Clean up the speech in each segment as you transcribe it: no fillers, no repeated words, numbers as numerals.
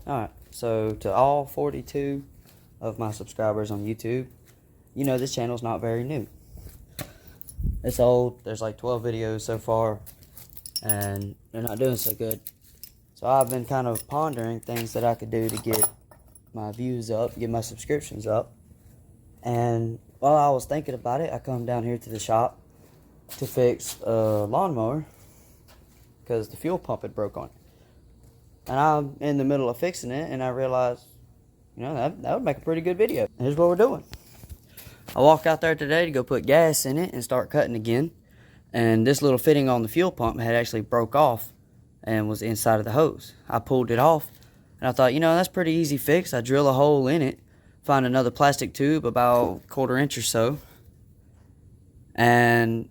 Alright, so to all 42 of my subscribers on YouTube, you know this channel's not very new. It's old. There's like 12 videos so far, and they're not doing so good. So I've been kind of pondering things that I could do to get my views up, get my subscriptions up. And while I was thinking about it, I come down here to the shop to fix a lawnmower because the fuel pump had broke on it. And I'm in the middle of fixing it, and I realized, you know, that would make a pretty good video. And here's what we're doing. I walked out there today to go put gas in it and start cutting again. And this little fitting on the fuel pump had actually broke off and was inside of the hose. I pulled it off, and I thought, you know, that's pretty easy fix. I drill a hole in it, find another plastic tube about 1/4 inch or so, and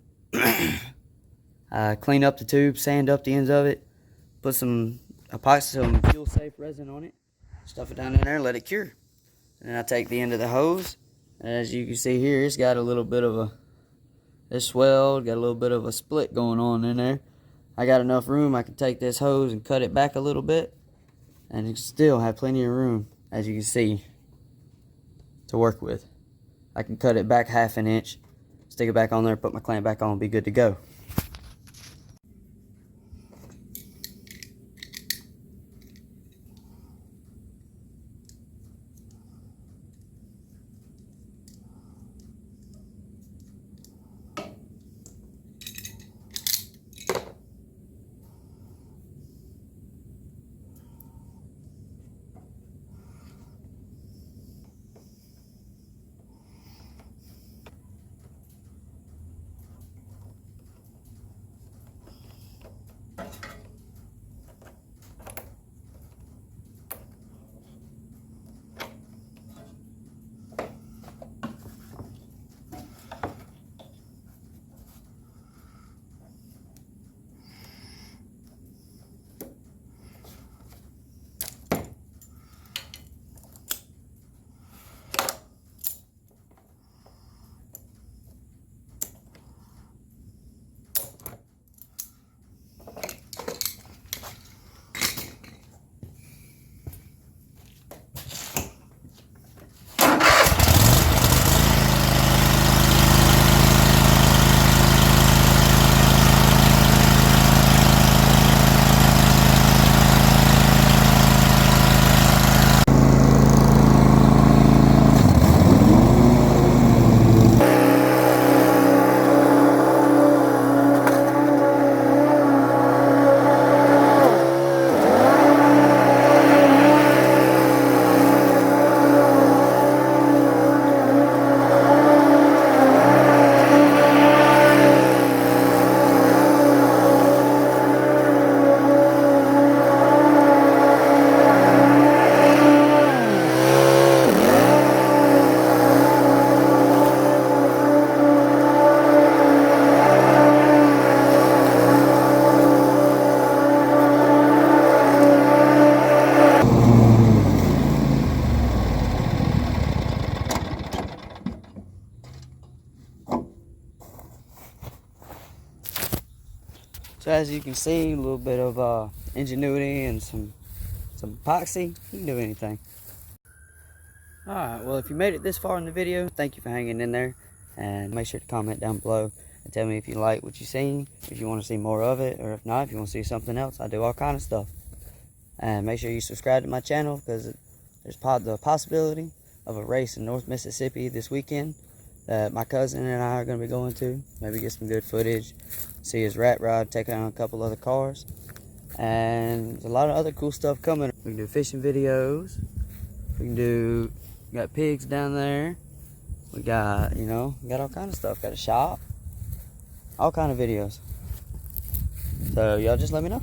I clean up the tube, sand up the ends of it, put some fuel safe resin on it, stuff it down in there, let it cure. And then I take the end of the hose, and as you can see here, it's got a little bit of it's swelled, got a little bit of a split going on in there. I got enough room, I can take this hose and cut it back a little bit, and it still have plenty of room, as you can see, to work with. I can cut it back 1/2 inch, stick it back on there, put my clamp back on, be good to go. So as you can see, a little bit of ingenuity and some epoxy, you can do anything. Alright, well if you made it this far in the video, thank you for hanging in there. And make sure to comment down below and tell me if you like what you've seen, if you want to see more of it, or if not, if you want to see something else. I do all kind of stuff. And make sure you subscribe to my channel, because there's the possibility of a race in North Mississippi this weekend that my cousin and I are going to be going to. Maybe get some good footage, see his rat rod, take on a couple other cars. And there's a lot of other cool stuff coming. We can do fishing videos. We got pigs down there. We got, you know, we got all kind of stuff. Got a shop. All kind of videos. So y'all just let me know.